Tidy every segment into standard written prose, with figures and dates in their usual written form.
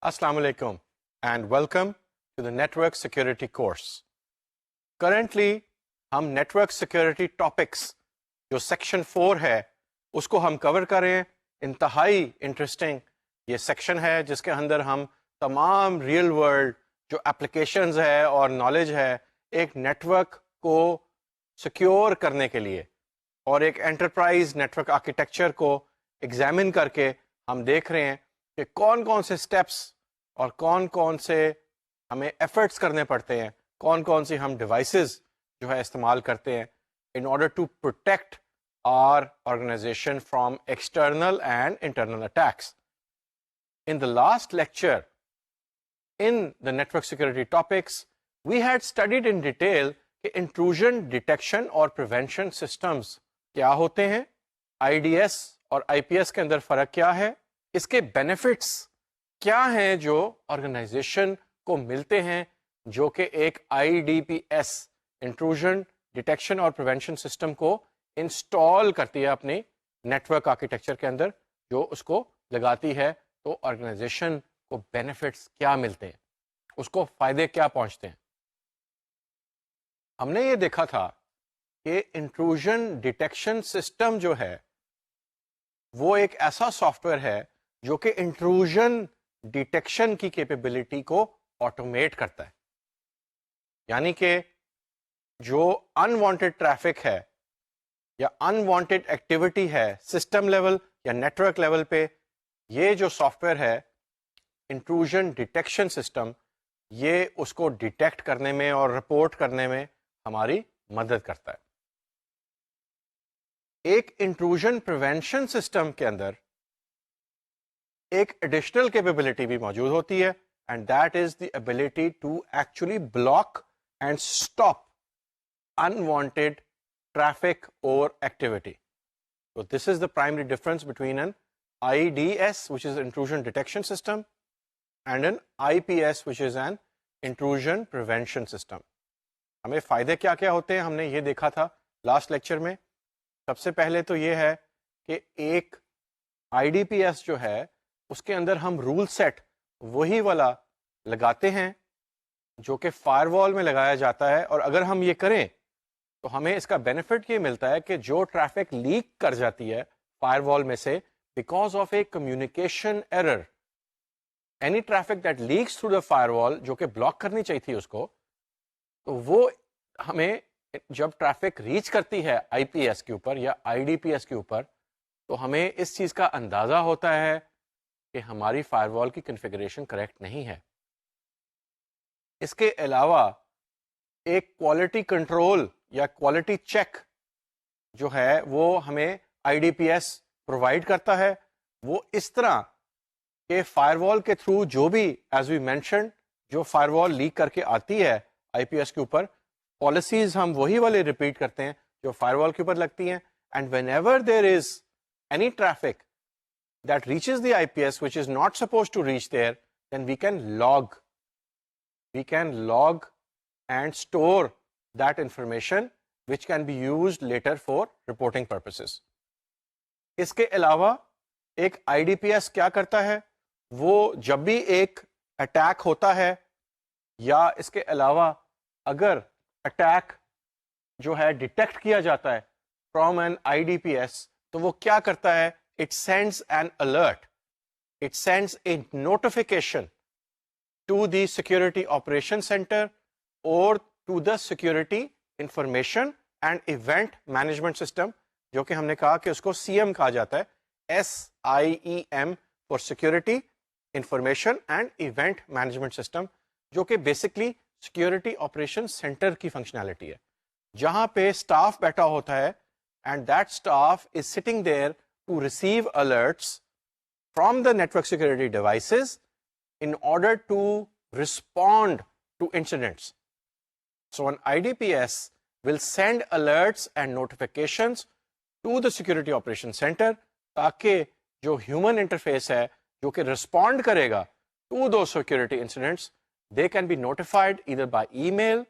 Assalamu alaikum and welcome to the Network Security course. Currently, हम Network Security Topics जो Section 4 है उसको हम कवर कर रहे हैं. इंतहाई इंटरेस्टिंग ये सेक्शन है जिसके अंदर हम तमाम रियल वर्ल्ड जो एप्लीकेशंस है और नॉलेज है एक नेटवर्क को सिक्योर करने के लिए और एक एंटरप्राइज नेटवर्क आर्किटेक्चर को एग्जामिन करके हम देख रहे हैं कि कौन कौन से स्टेप्स और कौन कौन से हमें एफर्ट्स करने पड़ते हैं, कौन कौन सी हम डिवाइसेस जो है इस्तेमाल करते हैं in order to protect our organisation from external and internal attacks. In the last lecture in the network security topics, we had studied in detail कि intrusion detection और prevention systems क्या होते हैं, IDS और IPS के अंदर फ़र्क क्या है, इसके benefits क्या हैं जो organization को मिलते हैं जो कि एक IDPS intrusion detection और prevention system को install करती है अपनी network architecture के अंदर, जो उसको लगाती है तो ऑर्गेनाइजेशन को बेनिफिट्स क्या मिलते हैं, उसको फायदे क्या पहुंचते हैं. हमने ये देखा था कि इंट्रूजन डिटेक्शन सिस्टम जो है वो एक ऐसा सॉफ्टवेयर है जो कि इंट्रूजन डिटेक्शन की कैपेबिलिटी को ऑटोमेट करता है. यानी कि जो अनवांटेड ट्रैफिक है या अनवांटेड एक्टिविटी है सिस्टम लेवल या नेटवर्क लेवल पे, ये जो सॉफ्टवेयर है इंट्रूजन डिटेक्शन सिस्टम, ये उसको डिटेक्ट करने में और रिपोर्ट करने में हमारी मदद करता है. एक इंट्रूजन प्रिवेंशन सिस्टम के अंदर एक एडिशनल कैपेबिलिटी भी मौजूद होती है and that is the ability to actually block and stop unwanted traffic और activity. So this is the primary difference between an IDS, which is intrusion detection system, and an IPS, which is an intrusion prevention system. हमें फ़ायदे क्या क्या होते हैं हमने ये देखा था लास्ट लेक्चर में. सबसे पहले तो ये है कि एक IDPS जो है उसके अंदर हम रूल सेट वही वाला लगाते हैं जो कि फायरवॉल में लगाया जाता है, और अगर हम ये करें तो हमें इसका बेनिफिट ये मिलता है कि जो ट्रैफिक लीक कर जाती है फायरवॉल में से because of a communication error, any traffic that leaks through the firewall जो कि ब्लॉक करनी चाहिए थी उसको, तो वो हमें जब ट्रैफिक रीच करती है IPS के ऊपर या IDPS के ऊपर, तो हमें इस चीज़ का अंदाज़ा होता है कि हमारी फायरवॉल की कॉन्फ़िगरेशन करेक्ट नहीं है. इसके अलावा एक क्वालिटी कंट्रोल या क्वालिटी चेक जो है वो हमें IDPS प्रोवाइड करता है. वो इस तरह के फायरवॉल के थ्रू जो भी एज वी मेंशन जो फायरवॉल लीक करके आती है IPS के ऊपर, पॉलिसीज हम वही वाले रिपीट करते हैं जो फायरवॉल के ऊपर लगती हैं. And whenever there is any traffic that reaches the IPS which is not supposed to reach there, then we can log and store that information which can be used later for reporting purposes. इसके अलावा एक IDPS क्या करता है, वो जब भी एक अटैक होता है या इसके अलावा अगर अटैक जो है डिटेक्ट किया जाता है फ्रॉम एन IDPS, तो वो क्या करता है, it sends an alert, it sends a notification to the security operation center और to the security information and event management system, जो कि हमने कहा कि उसको CM कहा जाता है, SIEM for security information and event management system, जो कि बेसिकली सिक्योरिटी ऑपरेशन सेंटर की फंक्शनैलिटी है, जहां पे स्टाफ बैठा होता है and that staff is sitting there to receive alerts from the network security devices in order to respond to incidents. So an IDPS will send alerts and notifications to the security operation center ताकि जो human interface है जो कि respond करेगा to those security incidents, they can be notified either by email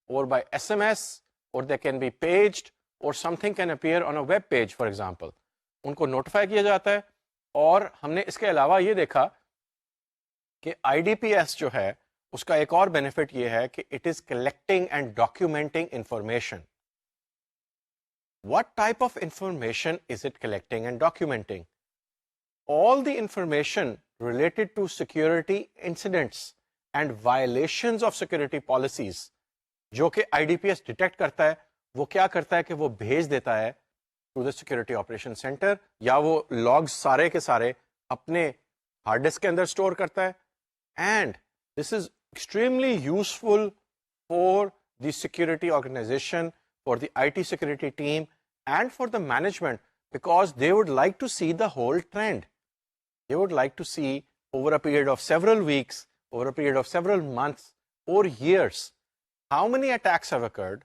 or by SMS, or they can be paged, or something can appear on a web page for example. उनको notify किया जाता है. और हमने इसके अलावा ये देखा कि IDPS जो है उसका एक और बेनिफिट ये है कि it is collecting and documenting information. What type of information is it collecting and documenting? All the information related to security incidents and violations of security policies जो कि IDPS डिटेक्ट करता है, वो क्या करता है कि वो भेज देता है to the security operation centre, या वो लॉग्स सारे के सारे अपने हार्ड डिस्क के अंदर स्टोर करता है. And this is extremely useful for the security organisation, for the IT security team and for the management, because they would like to see the whole trend. They would like to see over a period of several weeks, over a period of several months or years, how many attacks have occurred,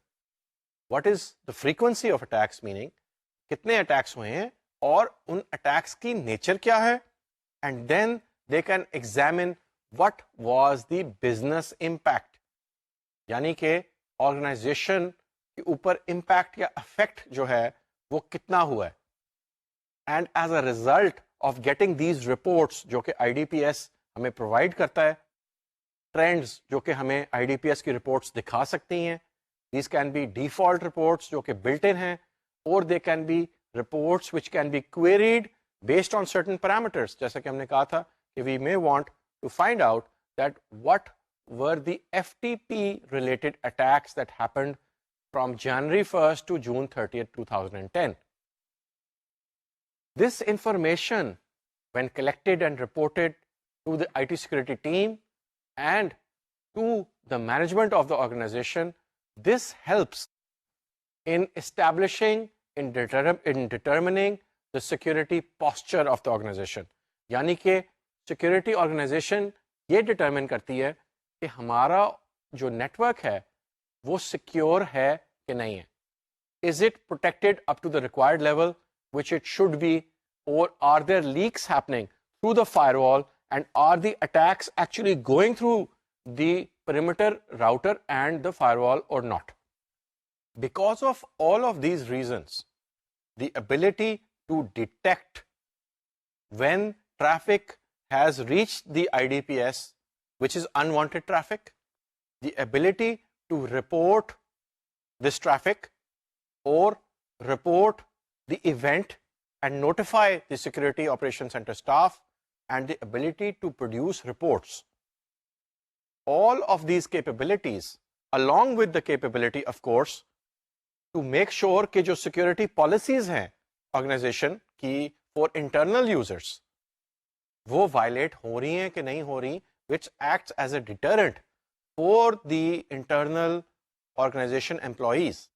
what is the frequency of attacks, meaning कितने attacks हुए हैं और उन attacks की nature क्या है, and then they can examine what was the business impact. यानी कि organization के ऊपर impact या effect जो है वो कितना हुआ है. And as a result of getting these reports जो कि IDPS हमें provide करता है, trends जो कि हमें IDPS की reports दिखा सकती हैं, these can be default reports जो कि built in हैं, or they can be reports which can be queried based on certain parameters. जैसा कि हमने कहा था कि we may want to find out that what were the FTP related attacks that happened from January 1st to June 30th, 2010. This information, when collected and reported to the IT security team and to the management of the organization, this helps in establishing, in determining the security posture of the organization. यानी कि security organization ये determine करती है कि हमारा जो network है वो secure है कि नहीं है. Is it protected up to the required level which it should be, or are there leaks happening through the firewall, and are the attacks actually going through the perimeter router and the firewall or not? Because of all of these reasons, the ability to detect when traffic has reached the IDPS, which is unwanted traffic, the ability to report this traffic or report the event and notify the Security Operations Center staff, and the ability to produce reports. All of these capabilities, along with the capability, of course, to make sure कि जो security policies हैं organization की for internal users, वो violate हो रही हैं कि नहीं हो रही, which acts as a deterrent for the internal organization employees.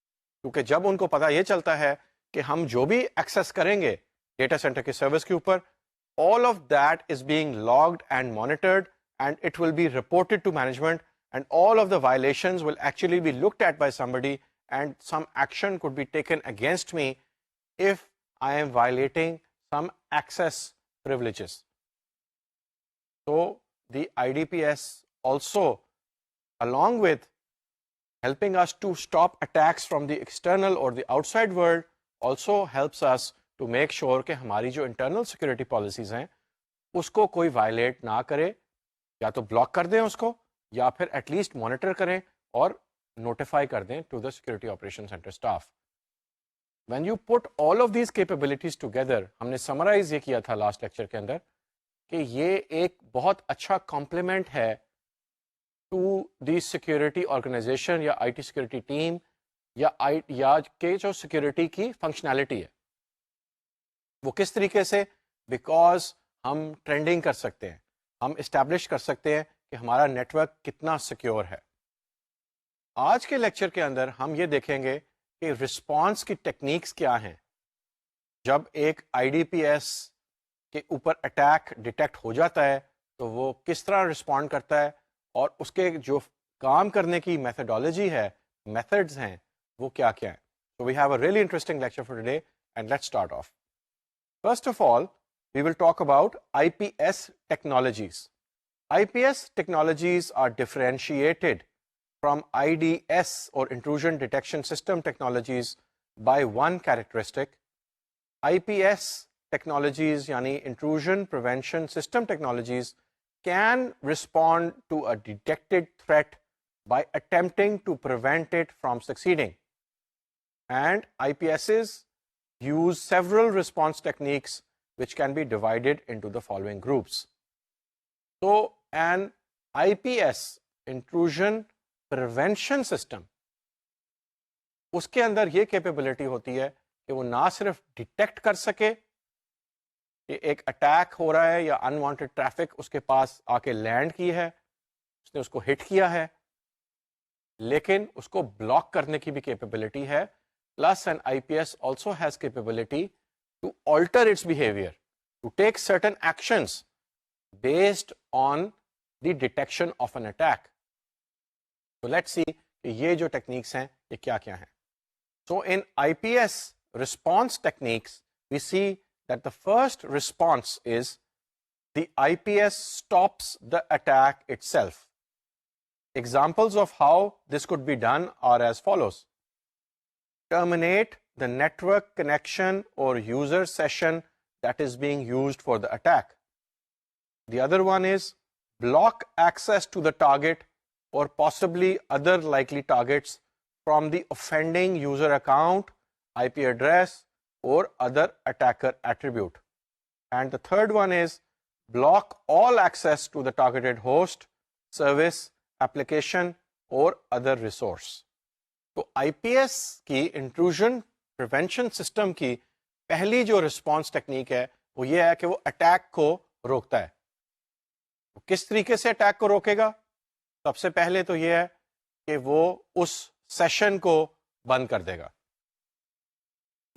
क्योंकि जब उनको पता ये चलता है कि हम जो भी एक्सेस करेंगे डेटा सेंटर की सर्विस के ऊपर, all of that is being logged and monitored, and it will be reported to management, and all of the violations will actually be looked at by somebody, and some action could be taken against me if I am violating some access privileges. So the IDPS also, along with helping us to stop attacks from the external or the outside world, also helps us to make sure कि हमारी जो internal security policies हैं उसको कोई violate ना करे, या तो block कर दें उसको, या फिर at least monitor करें और notify कर दें to the Security Operations Center staff. When you put all of these capabilities together, हमने summarize ये किया था last lecture के अंदर कि ये एक बहुत अच्छा complement है to the security organization या IT security team या के जो security की functionality है वो किस तरीके से, because हम trending कर सकते हैं, हम establish कर सकते हैं कि हमारा network कितना secure है. आज के lecture के अंदर हम ये देखेंगे कि response की techniques क्या हैं. जब एक IDPS के ऊपर attack detect हो जाता है तो वो किस तरह respond करता है और उसके जो काम करने की methodology है, methods हैं, वो क्या क्या हैं. So we have a really interesting lecture for today, and let's start off. First of all, we will talk about IPS technologies. IPS technologies are differentiated from IDS or intrusion detection system technologies by one characteristic. IPS technologies yani intrusion prevention system technologies can respond to a detected threat by attempting to prevent it from succeeding. And IPSs use several response techniques which can be divided into the following groups. So an IPS, intrusion prevention system, उसके अंदर ये capability होती है कि वो ना सिर्फ detect कर सके कि एक अटैक हो रहा है या अनवांटेड ट्रैफिक उसके पास आके लैंड की है, उसने उसको हिट किया है, लेकिन उसको ब्लॉक करने की भी कैपेबिलिटी है. Plus an IPS also has capability to alter its behavior, to take certain actions based on the detection of an attack. So let's see कि ये जो टेक्निक्स हैं ये क्या क्या हैं. So in IPS response techniques, we see that the first response is the IPS stops the attack itself. Examples of how this could be done are as follows. Terminate the network connection or user session that is being used for the attack. The other one is block access to the target or possibly other likely targets from the offending user account, IP address, or other attacker attribute. And the third one is block all access to the targeted host, service, application, or other resource. तो IPS की intrusion prevention system की पहली जो response technique है वो ये है कि वो अटैक को रोकता है. तो किस तरीके से अटैक को रोकेगा? सबसे पहले तो ये है कि वो उस सेशन को बंद कर देगा.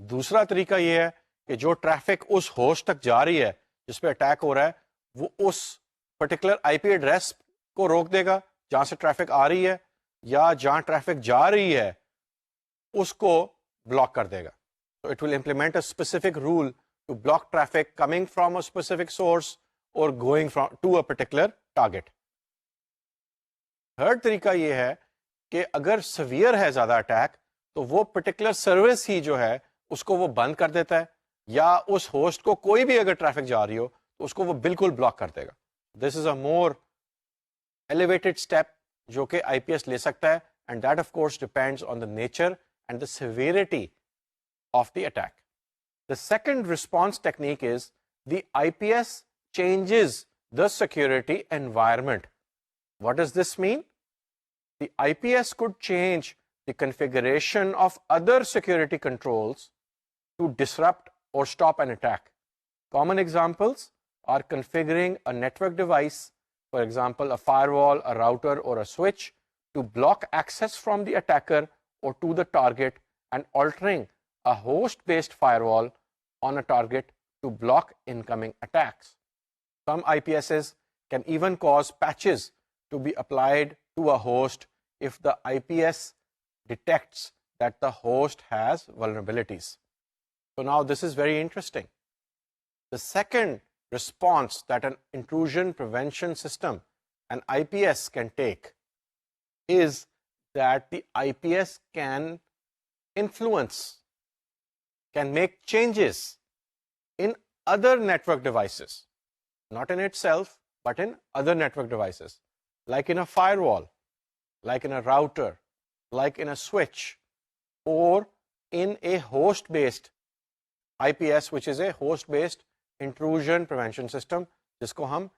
दूसरा तरीका ये है कि जो ट्रैफिक उस होस्ट तक जा रही है जिस पे अटैक हो रहा है वो उस पर्टिकुलर IP एड्रेस को रोक देगा जहां से ट्रैफिक आ रही है, या जहां ट्रैफिक जा रही है उसको ब्लॉक कर देगा. So it will implement a specific rule to block traffic coming from a specific source or going from to a particular target. Third तरीका ये है कि अगर सीवियर है ज्यादा अटैक तो वो पर्टिकुलर सर्विस ही जो है उसको वो बंद कर देता है, या उस होस्ट को कोई भी अगर ट्रैफिक जा रही हो तो उसको वो बिल्कुल ब्लॉक कर देगा. This is a more elevated step जो कि IPS ले सकता है, and that of course depends on the nature and the severity of the attack. The second response technique is the IPS changes the security environment. What does this mean? The IPS could change the configuration of other security controls to disrupt or stop an attack. Common examples are configuring a network device, for example, a firewall, a router, or a switch, to block access from the attacker or to the target, and altering a host-based firewall on a target to block incoming attacks. Some IPSs can even cause patches to be applied to a host if the IPS detects that the host has vulnerabilities. So now this is very interesting. The second response that an intrusion prevention system, an IPS, can take is that the IPS can influence, can make changes in other network devices, not in itself, but in other network devices, like in a firewall, like in a router, like in a switch, or in a host-based IPS, which is a host-based intrusion prevention system, जिसको हम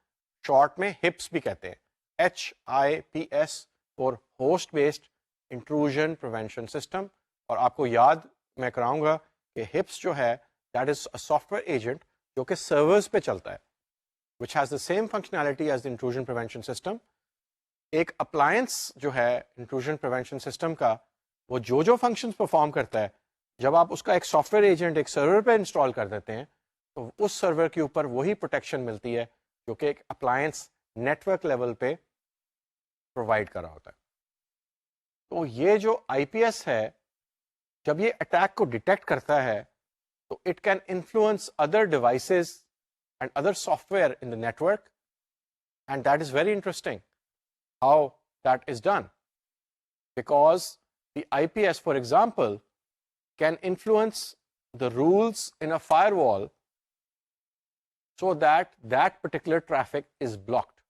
short में HIPS भी कहते हैं, HIPS for host-based intrusion prevention system. और आपको याद मैं कराऊंगा कि HIPS जो है, that is a software agent जो कि servers पे चलता है, which has the same functionality as the intrusion prevention system. एक appliance जो है intrusion prevention system का, वो जो functions perform करता है, जब आप उसका एक सॉफ्टवेयर एजेंट एक सर्वर पे इंस्टॉल कर देते हैं तो उस सर्वर के ऊपर वही प्रोटेक्शन मिलती है जो कि एक अप्लायंस नेटवर्क लेवल पे प्रोवाइड कर रहा होता है. तो ये जो IPS है, जब ये अटैक को डिटेक्ट करता है तो it can influence other devices and other software in the network, and that is very interesting how that is done, because the IPS, for example, can influence the rules in a firewall so that that particular traffic is blocked.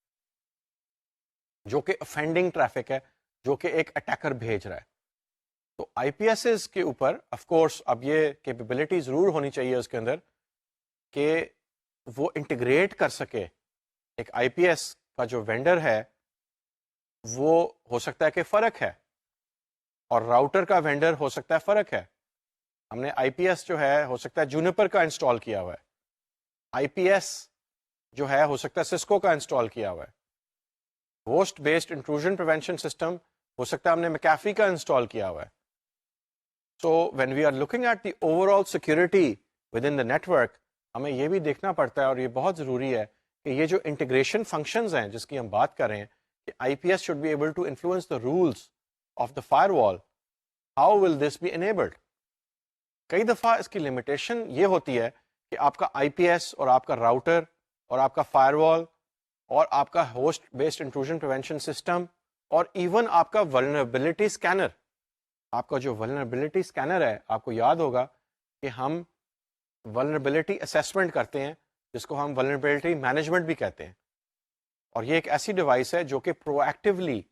जो कि offending traffic है, जो कि एक attacker भेज रहा है। तो आईपीएस के ऊपर ऑफ कोर्स अब ये कैपेबिलिटी ज़रूर होनी चाहिए उसके अंदर कि वो इंटीग्रेट कर सके। एक आईपीएस का जो वेंडर है वो हो सकता है कि फ़र्क है, और राउटर का वेंडर हो सकता है फ़र्क है। हमने आईपीएस जो है हो सकता है जूनिपर का इंस्टॉल किया हुआ है, आईपीएस जो है हो सकता है सिस्को का इंस्टॉल किया हुआ है, host based intrusion prevention system हो सकता है हमने मैकेफी का इंस्टॉल किया हुआ है। So when we are looking at the overall security within the network, हमें ये भी देखना पड़ता है, और ये बहुत ज़रूरी है कि ये जो इंटीग्रेशन फंक्शंस हैं जिसकी हम बात कर रहे हैं कि IPS should be able to influence the rules of the firewall, how will this be enabled. कई दफ़ा इसकी लिमिटेशन ये होती है कि आपका आईपीएस और आपका राउटर और आपका फायरवॉल और आपका host based intrusion prevention system और इवन आपका वल्नरेबिलिटी स्कैनर, आपका जो वल्नरेबिलिटी स्कैनर है, आपको याद होगा कि हम वल्नरेबिलिटी असेसमेंट करते हैं जिसको हम वल्नरेबिलिटी मैनेजमेंट भी कहते हैं, और ये एक ऐसी डिवाइस है जो कि proactively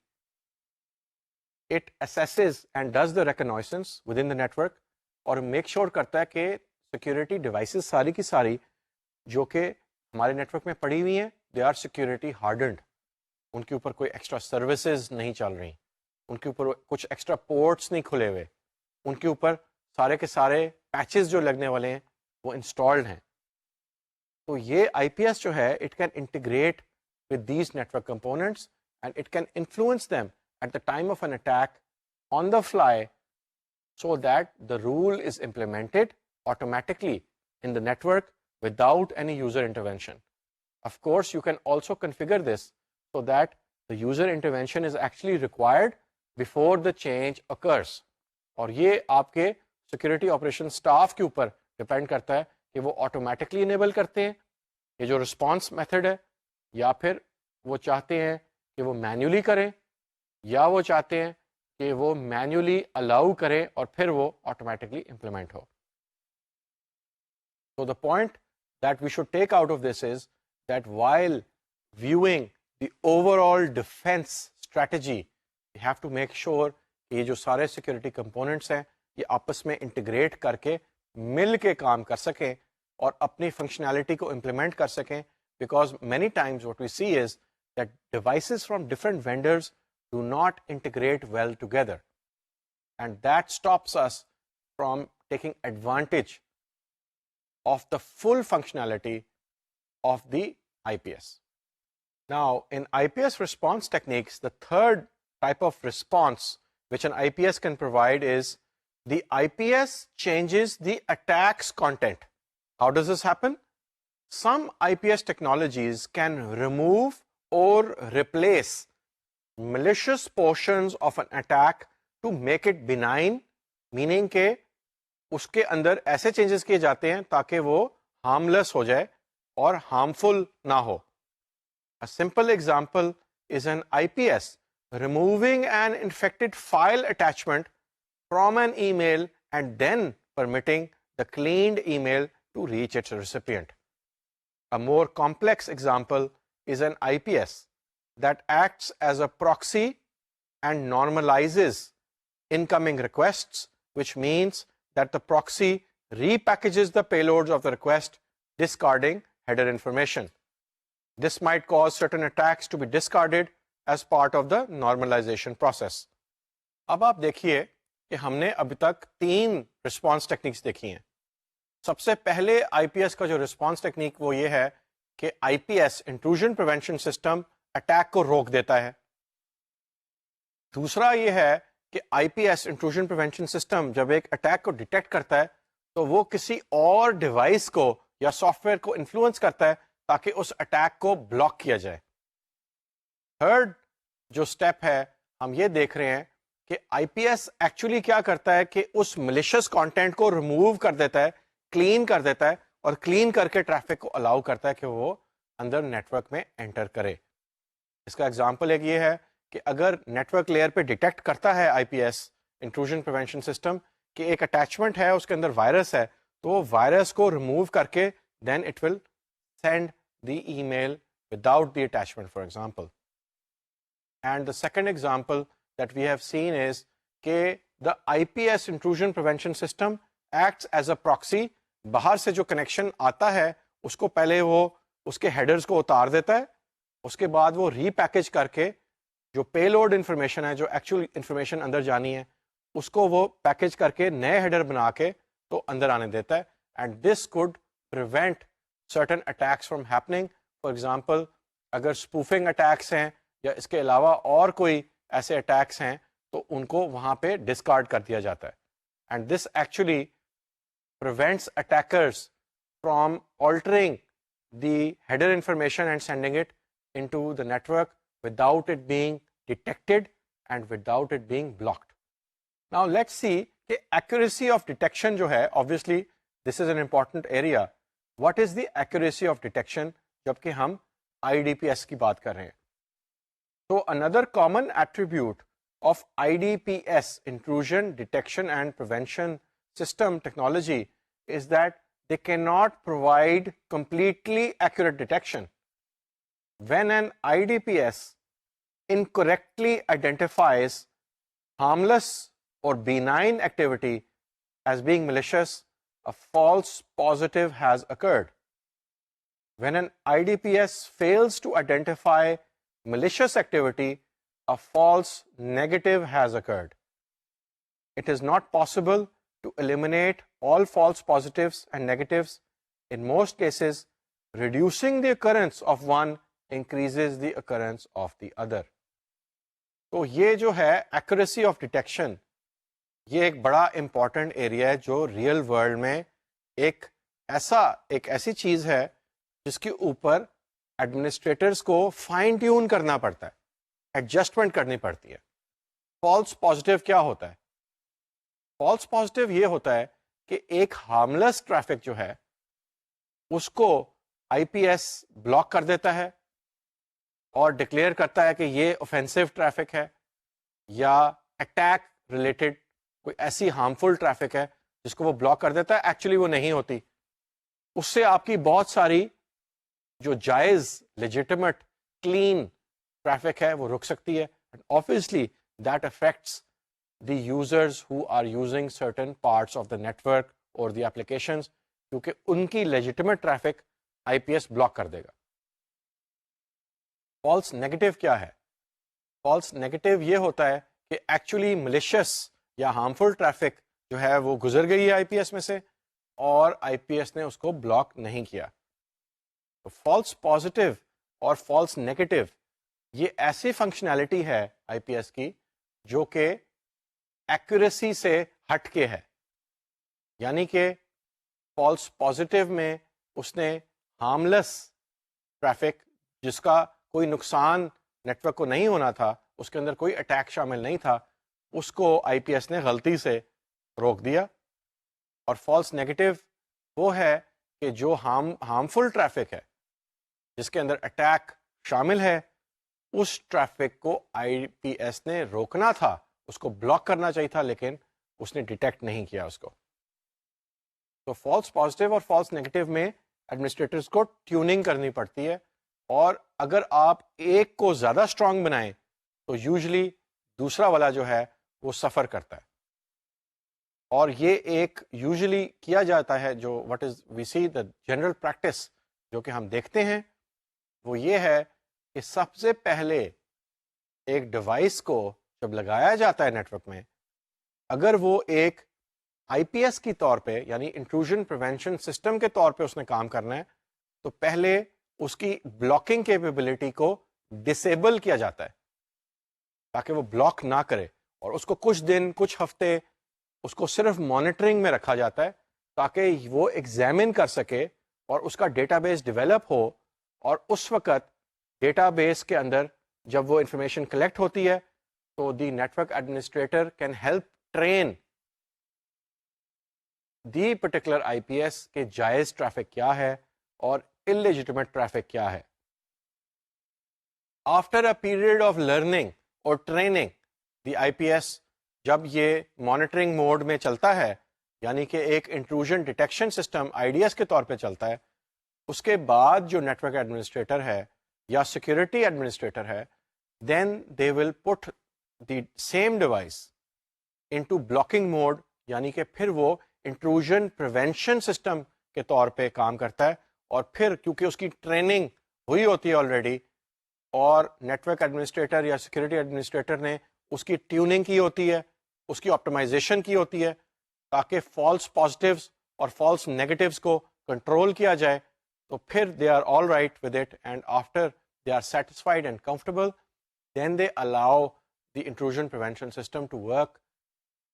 it assesses and does the recognitions with in the network और मेक श्योर करता है कि सिक्योरिटी डिवाइसेस सारी की सारी जो कि हमारे नेटवर्क में पड़ी हुई हैं दे आर सिक्योरिटी हार्डन्ड, उनके ऊपर कोई एक्स्ट्रा सर्विसेज नहीं चल रही, उनके ऊपर कुछ एक्स्ट्रा पोर्ट्स नहीं खुले हुए, उनके ऊपर सारे के सारे पैचेस जो लगने वाले हैं वो इंस्टॉल्ड हैं। तो ये आईपीएस जो है it can integrate with these network components and it can influence them at the time of an attack on the fly so that the rule is implemented automatically in the network without any user intervention. Of course, you can also configure this so that the user intervention is actually required before the change occurs. और ये आपके security operation staff के ऊपर depend करता है कि वो automatically enable करते हैं ये जो रिस्पॉन्स मेथड है, या फिर वो चाहते हैं कि वो मैन्युअली करें, या वो चाहते हैं कि वो मैन्युअली अलाउ करें और फिर वो ऑटोमेटिकली इंप्लीमेंट हो। So the point that we should take out of this is that while viewing the overall defense strategy, we have to make sure कि ये जो सारे सिक्योरिटी कंपोनेंट्स हैं ये आपस में इंटीग्रेट करके मिल के काम कर सकें और अपनी फंक्शनैलिटी को इम्प्लीमेंट कर सकें, because many times what we see is that devices from different vendors do not integrate well together, and that stops us from taking advantage of the full functionality of the IPS. Now, in IPS response techniques, the third type of response which an IPS can provide is the IPS changes the attack's content. How does this happen? Some IPS technologies can remove or replace malicious portions of an attack to make it benign, meaning के उसके अंदर ऐसे changes किए जाते हैं ताकि वो harmless हो जाए और हार्मफुल ना हो। A simple example is an IPS removing an infected file attachment from an email and then permitting the cleaned email to reach its recipient. A more complex example is an IPS that acts as a proxy and normalizes incoming requests, which means that the proxy repackages the payloads of the request, discarding header information. This might cause certain attacks to be discarded as part of the normalization process. अब आप देखिए कि हमने अभी तक 3 response techniques देखी हैं। सबसे पहले आईपीएस का जो रिस्पॉन्स टेक्निक वो ये है कि IPS intrusion prevention system attack को रोक देता है। दूसरा ये है कि आईपीएस इंट्रूजन प्रिवेंशन सिस्टम जब एक अटैक को डिटेक्ट करता है तो वो किसी और डिवाइस को या सॉफ्टवेयर को इन्फ्लुएंस करता है ताकि उस अटैक को ब्लॉक किया जाए। थर्ड जो स्टेप है हम ये देख रहे हैं कि आईपीएस एक्चुअली क्या करता है कि उस मलिशियस कंटेंट को रिमूव कर देता है, क्लीन कर देता है और क्लीन करके ट्रैफिक को अलाउ करता है कि वो अंदर नेटवर्क में एंटर करे। इसका एग्जांपल एक ये है कि अगर नेटवर्क लेयर पे डिटेक्ट करता है आईपीएस इंट्रूजन प्रिवेंशन सिस्टम कि एक अटैचमेंट है उसके अंदर वायरस है, तो वो वायरस को रिमूव करके then it will send the email without the attachment, for example. And the second example that we have seen is कि the IPS intrusion prevention system acts as a proxy. बाहर से जो connection आता है उसको पहले वो उसके हेडर्स को उतार देता है, उसके बाद वो रीपैकेज करके जो पेलोड इंफॉर्मेशन है, जो एक्चुअल इंफॉर्मेशन अंदर जानी है, उसको वो पैकेज करके नए हेडर बना के तो अंदर आने देता है. And this could prevent certain attacks from happening. For example, अगर स्पूफिंग अटैक्स हैं या इसके अलावा और कोई ऐसे अटैक्स हैं तो उनको वहां पे डिस्कार्ड कर दिया जाता है. And this actually prevents attackers from altering the header information and sending it into the network without it being detected and without it being blocked. Now let's see the accuracy of detection जो है, obviously this is an important area. What is the accuracy of detection जबकि हम IDPS की बात कर रहे हैं? So another common attribute of IDPS, intrusion detection and prevention system technology, is that they cannot provide completely accurate detection. When an IDPS incorrectly identifies harmless or benign activity as being malicious, a false positive has occurred. When an IDPS fails to identify malicious activity, a false negative has occurred. It is not possible to eliminate all false positives and negatives. In most cases, reducing the occurrence of one increases the occurrence of the other. तो ये जो है accuracy of detection, ये एक बड़ा important area है जो real world में एक ऐसी चीज़ है जिसके ऊपर administrators को fine tune करना पड़ता है, adjustment करनी पड़ती है. False positive क्या होता है? फॉल्स पॉजिटिव ये होता है कि एक हार्मलेस ट्रैफिक जो है उसको आईपीएस ब्लॉक कर देता है और डिक्लेयर करता है कि ये ऑफेंसिव ट्रैफिक है या अटैक रिलेटेड कोई ऐसी हार्मफुल ट्रैफिक है जिसको वो ब्लॉक कर देता है. एक्चुअली वो नहीं होती. उससे आपकी बहुत सारी जो जायज लेजिटिमेट क्लीन ट्रैफिक है वो रुक सकती है. Obviously that affects the users who are using certain parts of the network or the applications, क्योंकि उनकी legitimate traffic IPS block कर देगा. False negative क्या है? False negative ये होता है कि actually malicious या harmful traffic जो है वो गुजर गई है IPS में से और IPS ने उसको block नहीं किया. तो false positive और false negative ये ऐसी functionality है IPS की जो कि एक्यूरेसी से हटके है. यानी कि फॉल्स पॉजिटिव में उसने हार्मलेस ट्रैफिक जिसका कोई नुकसान नेटवर्क को नहीं होना था, उसके अंदर कोई अटैक शामिल नहीं था, उसको आईपीएस ने गलती से रोक दिया. और फॉल्स नेगेटिव वो है कि जो हार्मफुल ट्रैफिक है जिसके अंदर अटैक शामिल है, उस ट्रैफिक को आईपीएस ने रोकना था, उसको ब्लॉक करना चाहिए था, लेकिन उसने डिटेक्ट नहीं किया उसको. तो फॉल्स पॉजिटिव और फॉल्स नेगेटिव में एडमिनिस्ट्रेटर्स को ट्यूनिंग करनी पड़ती है. और अगर आप एक को ज़्यादा स्ट्रांग बनाएं तो यूजुअली दूसरा वाला जो है वो सफ़र करता है. और ये एक यूजुअली किया जाता है, जो what is we see the general practice जो कि हम देखते हैं वो ये है कि सबसे पहले एक डिवाइस को जब लगाया जाता है नेटवर्क में, अगर वो एक आईपीएस की तौर पे यानी इंट्रूजन प्रिवेंशन सिस्टम के तौर पे उसने काम करना है, तो पहले उसकी ब्लॉकिंग कैपेबिलिटी को डिसेबल किया जाता है ताकि वो ब्लॉक ना करे. और उसको कुछ दिन कुछ हफ्ते उसको सिर्फ मॉनिटरिंग में रखा जाता है ताकि वो एग्जामिन कर सके और उसका डेटाबेस डेवलप हो. और उस वक्त डेटाबेस के अंदर जब वो इंफॉर्मेशन कलेक्ट होती है तो the network administrator can help train the particular IPS के जायज ट्रैफिक क्या है और इलेजिटिमेट ट्रैफिक क्या है. After a period of learning और ट्रेनिंग, द आईपीएस जब ये मॉनिटरिंग मोड में चलता है, यानी कि एक इंट्रूजन डिटेक्शन सिस्टम आईडीएस के तौर पे चलता है, उसके बाद जो नेटवर्क एडमिनिस्ट्रेटर है या सिक्योरिटी एडमिनिस्ट्रेटर है then they will put the same device into blocking mode, यानी कि फिर वो intrusion prevention system के तौर पे काम करता है, और फिर क्योंकि उसकी ट्रेनिंग हुई होती है ऑलरेडी और नेटवर्क एडमिनिस्ट्रेटर या सिक्योरिटी एडमिनिस्ट्रेटर ने उसकी ट्यूनिंग की होती है, उसकी ऑप्टिमाइजेशन की होती है, ताकि फॉल्स पॉजिटिव्स और फॉल्स नेगेटिव्स को कंट्रोल किया जाए, तो फिर they are all right with it, and after they are satisfied and comfortable, then they allow the intrusion prevention system to work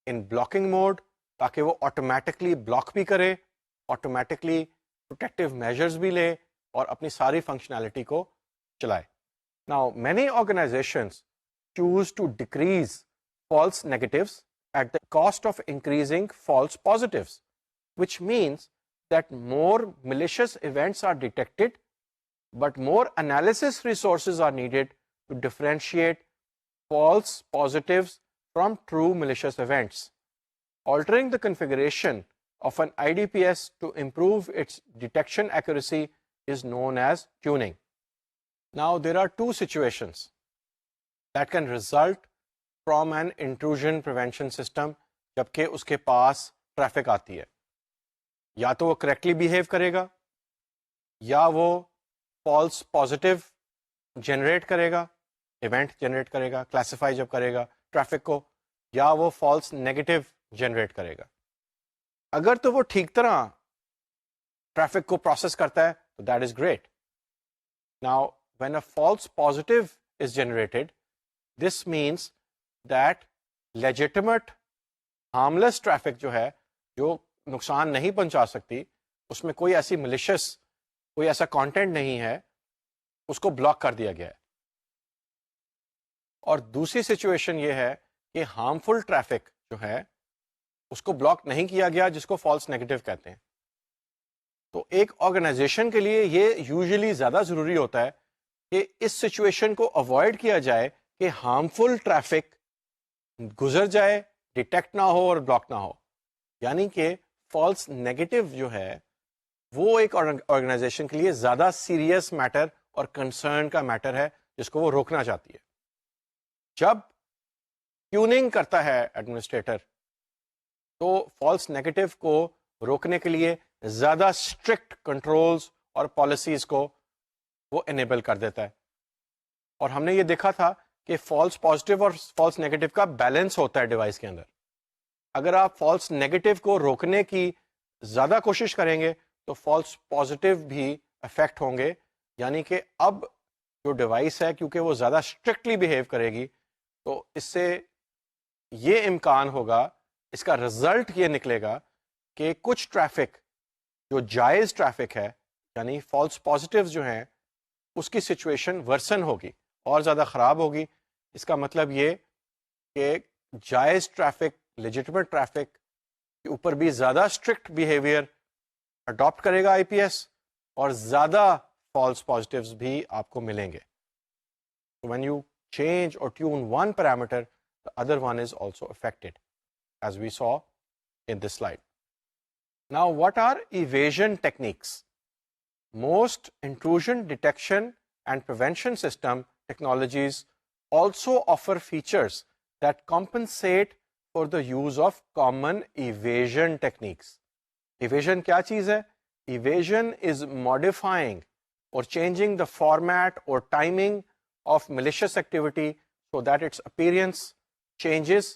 in blocking mode, ताकि वो ऑटोमेटिकली ब्लॉक भी करे, ऑटोमेटिकली प्रोटेक्टिव मेजर्स भी ले और अपनी सारी फंक्शनैलिटी को चलाए. Now many organisations choose to decrease false negatives at the cost of increasing false positives, which means that more malicious events are detected, but more analysis resources are needed to differentiate false positives from true malicious events. Altering the configuration of an IDPS to improve its detection accuracy is known as tuning. Now, there are two situations that can result from an intrusion prevention system जबकि उसके पास traffic आती है. या तो वो correctly behave करेगा, या वो फॉल्स पॉजिटिव जनरेट करेगा, इवेंट जनरेट करेगा, क्लासिफाई जब करेगा ट्रैफिक को, या वो फॉल्स नेगेटिव जनरेट करेगा. अगर तो वो ठीक तरह ट्रैफिक को प्रोसेस करता है तो that is great. Now when a false positive is generated, this means that legitimate harmless traffic जो है, जो नुकसान नहीं पहुंचा सकती, उसमें कोई ऐसी malicious, कोई ऐसा कंटेंट नहीं है, उसको ब्लॉक कर दिया गया है. और दूसरी सिचुएशन ये है कि हार्मफुल ट्रैफिक जो है उसको ब्लॉक नहीं किया गया, जिसको फॉल्स नेगेटिव कहते हैं. तो एक ऑर्गेनाइजेशन के लिए ये यूजुअली ज्यादा जरूरी होता है कि इस सिचुएशन को अवॉइड किया जाए कि हार्मफुल ट्रैफिक गुजर जाए, डिटेक्ट ना हो और ब्लॉक ना हो. यानी कि फॉल्स नेगेटिव जो है वो एक ऑर्गेनाइजेशन के लिए ज्यादा सीरियस मैटर और कंसर्न का मैटर है, जिसको वो रोकना चाहती है. जब ट्यूनिंग करता है एडमिनिस्ट्रेटर, तो फॉल्स नेगेटिव को रोकने के लिए ज्यादा स्ट्रिक्ट कंट्रोल्स और पॉलिसीज को वो एनेबल कर देता है. और हमने ये देखा था कि फॉल्स पॉजिटिव और फॉल्स नेगेटिव का बैलेंस होता है डिवाइस के अंदर. अगर आप फॉल्स नेगेटिव को रोकने की ज्यादा कोशिश करेंगे तो फॉल्स पॉजिटिव भी अफेक्ट होंगे. यानी कि अब जो डिवाइस है, क्योंकि वो ज्यादा स्ट्रिक्टली बिहेव करेगी, तो इससे ये इम्कान होगा, इसका रिजल्ट ये निकलेगा कि कुछ ट्रैफिक जो जायज ट्रैफिक है, यानी फॉल्स पॉजिटिव जो हैं, उसकी सिचुएशन वर्सन होगी और ज्यादा खराब होगी. इसका मतलब ये कि जायज ट्रैफिक, लेजिटिमेट ट्रैफिक के ऊपर भी ज्यादा स्ट्रिक्ट बिहेवियर अडॉप्ट करेगा आईपीएस, और ज्यादा फॉल्स पॉजिटिव्स भी आपको मिलेंगे. So when you change or tune one parameter, the other one is also affected, as we saw in this slide. Now, what are evasion techniques? Most intrusion detection and prevention system technologies also offer features that compensate for the use of common evasion techniques. Evasion क्या चीज है? Evasion is modifying or changing the format or timing of malicious activity so that its appearance changes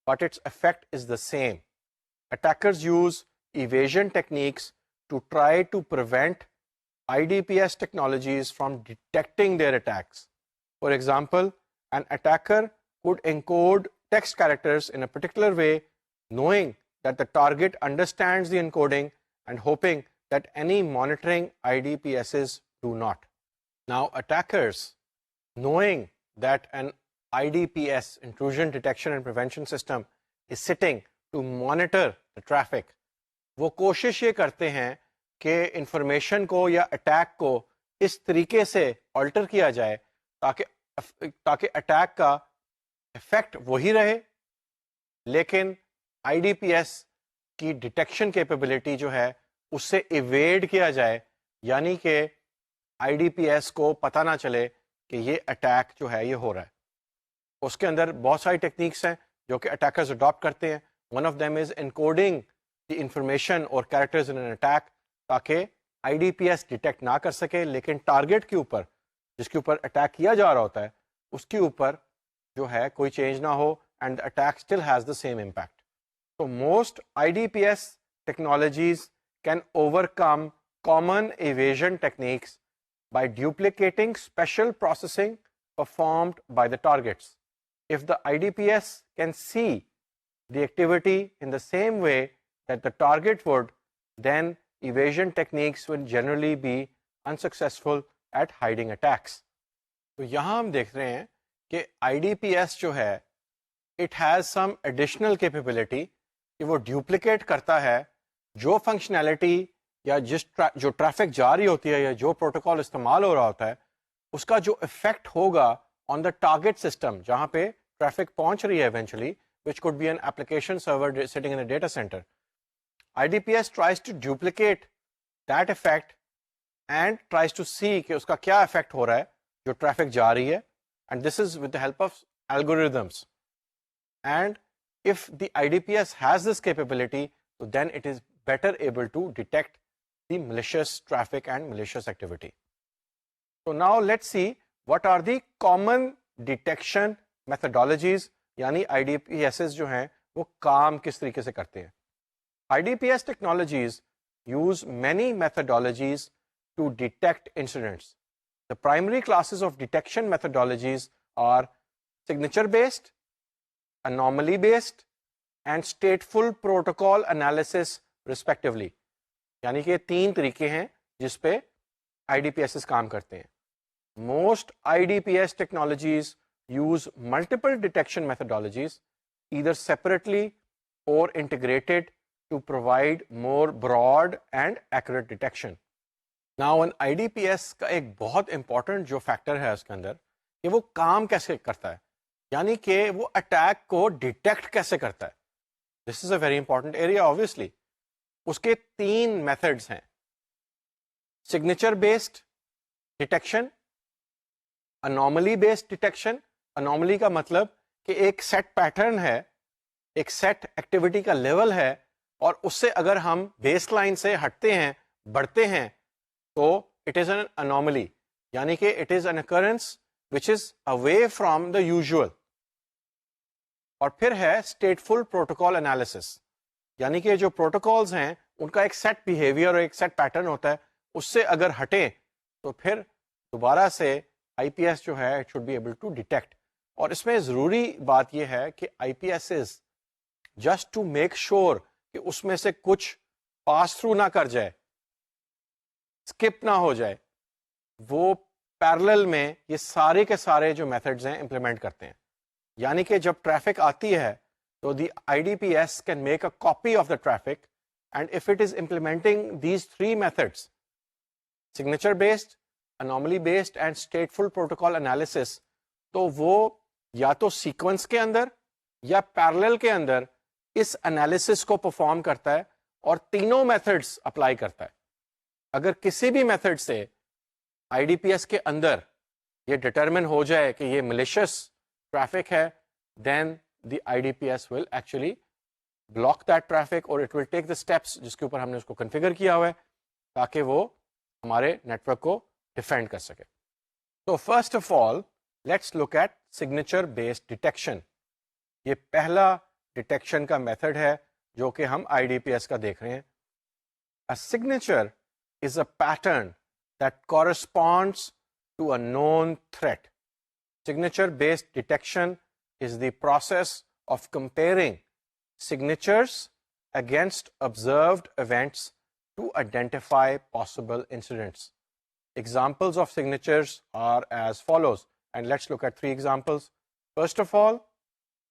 but its effect is the same. Attackers use evasion techniques to try to prevent IDPS technologies from detecting their attacks. For example, an attacker could encode text characters in a particular way, knowing that the target understands the encoding and hoping that any monitoring IDPSs do not. Now, attackers, knowing that an IDPS, intrusion detection and prevention system, is sitting to monitor the traffic, वो कोशिश ये करते हैं कि information को या attack को इस तरीके से ऑल्टर किया जाए ताकि अटैक का इफेक्ट वही रहे, लेकिन आईडीपीएस की डिटेक्शन कैपेबिलिटी जो है उससे इवेड किया जाए. यानी कि आईडीपीएस को पता ना चले कि ये अटैक जो है ये हो रहा है. उसके अंदर बहुत सारी टेक्निक्स हैं जो कि अटैकर्स अडॉप्ट करते हैं. One of them is encoding the information और कैरेक्टर्स इन एन अटैक, ताकि आईडीपीएस डिटेक्ट ना कर सके, लेकिन टारगेट के ऊपर जिसके ऊपर अटैक किया जा रहा होता है उसके ऊपर जो है कोई चेंज ना हो, and attack still has the same impact. So most IDPS technologies can overcome common evasion techniques by duplicating special processing performed by the targets. If the IDPS can see the activity in the same way that the target would, then evasion techniques will generally be unsuccessful at hiding attacks. तो यहाँ हम देख रहे हैं कि IDPS जो है it has some additional capability कि वो ड्यूप्लिकेट करता है जो फंक्शनैलिटी या जो ट्रैफिक जा रही होती है या जो प्रोटोकॉल इस्तेमाल हो रहा होता है उसका जो इफेक्ट होगा ऑन द टारगेट सिस्टम जहाँ पे ट्रैफिक पहुंच रही है eventually, which could be an application server sitting in a data center. IDPS tries to duplicate that effect and tries to see कि उसका क्या effect हो रहा है जो ट्रैफिक जा रही है, and this is with the help of algorithms. And if the IDPS has this capability, then it is better able to detect the malicious traffic and malicious activity. So now let's see what are the common detection methodologies, यानी IDPSs जो हैं वो काम किस तरीके से करते हैं. IDPS technologies use many methodologies to detect incidents. The primary classes of detection methodologies are signature based, anomaly based and stateful protocol analysis respectively. यानी कि 3 तरीके हैं जिस पे IDPSs काम करते हैं. Most IDPS technologies use multiple detection methodologies either separately or integrated to provide more broad and accurate detection. Now an IDPS का एक बहुत important जो factor है उसके अंदर कि वो काम कैसे करता है, यानी कि वो अटैक को डिटेक्ट कैसे करता है. This is a very important area obviously. उसके 3 मेथड्स हैं: signature based detection, anomaly based detection. Anomaly का मतलब कि एक सेट पैटर्न है, एक सेट एक्टिविटी का लेवल है और उससे अगर हम बेसलाइन से हटते हैं, बढ़ते हैं, तो इट इज एन अनोमली, यानी कि it is an occurrence which is away from the usual. और फिर है स्टेटफुल प्रोटोकॉल एनालिसिस, यानी कि जो प्रोटोकॉल्स हैं उनका एक सेट बिहेवियर और एक सेट पैटर्न होता है, उससे अगर हटें तो फिर दोबारा से आईपीएस जो है it should be able to detect. और इसमें ज़रूरी बात यह है कि IPS is just to make sure कि उसमें से कुछ पास थ्रू ना कर जाए, स्किप ना हो जाए, वो पैरेलल में ये सारे के सारे जो मेथड्स हैं इंप्लीमेंट करते हैं. यानी कि जब ट्रैफिक आती है तो the IDPS can make a copy of the traffic, and if it is implementing these 3 methods, signature based, anomaly based and stateful protocol analysis, तो वो या तो सीक्वेंस के अंदर या पैरेलल के अंदर इस एनालिसिस को परफॉर्म करता है और तीनों मेथड्स अप्लाई करता है. अगर किसी भी मेथड से आईडीपीएस के अंदर ये डिटरमिन हो जाए कि ये malicious traffic है, then the IDPS will actually block that traffic or it will take the steps जिसके ऊपर हमने उसको configure किया हुआ है ताकि वो हमारे नेटवर्क को डिफेंड कर सके. तो first of all let's look at signature based detection. ये पहला डिटेक्शन का मेथड है जो कि हम IDPS का देख रहे हैं. A signature is a pattern that corresponds to a known threat. Signature-based detection is the process of comparing signatures against observed events to identify possible incidents. Examples of signatures are as follows, and let's look at 3 examples. First of all,